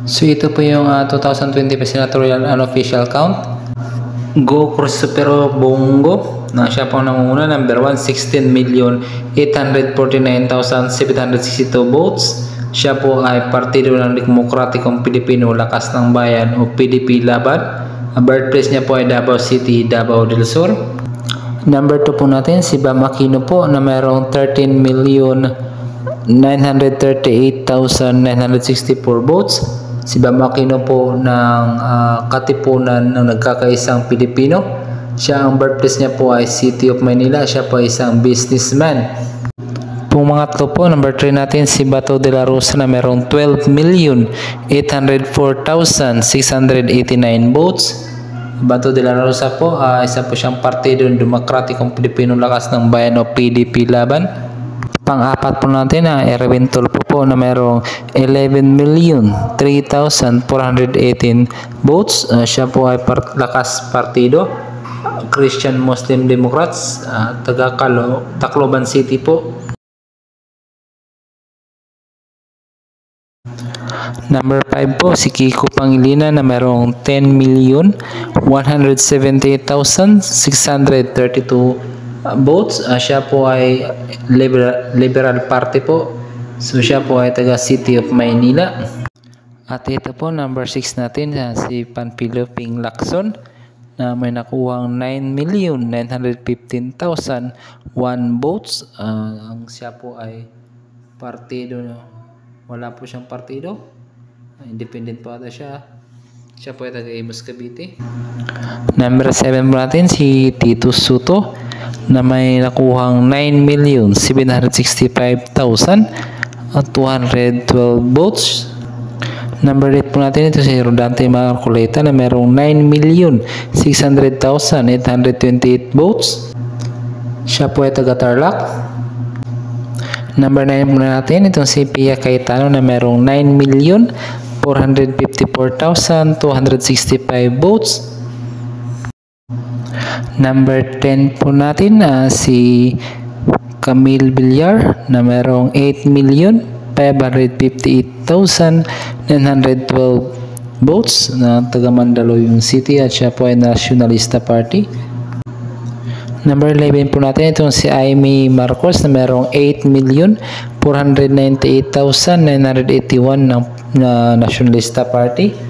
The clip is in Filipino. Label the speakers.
Speaker 1: So ito po yung 2025 senatorial unofficial count. Go Crisopero Bongo na siya po nangunguna, number 1, 16,849,762 votes. Siya po ay Partido ng Demokratikong Pilipino Lakas ng Bayan o PDP Laban. Ang birthplace niya po ay Davao City, Davao del Sur. Number 2 po natin si Bam Aquino po na mayroong 13,938,964 votes. Si Bam Aquino po ng Katipunan ng Nagkakaisang Pilipino. Siya ang birthplace niya po ay City of Manila. Siya po ay isang businessman. Pong mga tatlo po, number 3 natin si Bato de la Rosa na mayroong 12,804,689 votes. Bato de la Rosa po, isa po siyang Partido ng Demokratikong Pilipino Lakas ng Bayan o PDP Laban. Pang-apat po natin Erwin Tulfo po na mayroong 11,003,418 votes. Siya po ay Lakas Partido, Christian Muslim Democrats, taga Tacloban City po. Number 5 po si Kiko Pangilinan na mayroong 10,178,632 votes. Siya po ay Liberal Party po. So siya po ay taga City of Maynila. At ito po number 6 natin si Panfilo Ping Lacson na may nakuhang 9,915,001 votes. Ang siya po ay partido, wala po siyang partido, independent po ata siya. Siya po ay taga Imus Cavite. Number 7 po natin si Tito Soto na may nakuhang 9,765,212 votes. Number 8 po natin ito si Rodante Marcoleta na mayroong 9,600,828 votes. Siya po ay taga Tarlac. Number 9 po natin itong si Pia Cayetano na mayroong 9,454,265 votes. Number 10 po natin si Camille Villar na mayroong 8,558,912 votes na taga Mandaluyong City at siya po ay Nationalista Party. Number 11 po natin itong si Amy Marcos na mayroong 8,498,981 ng Nationalista Party.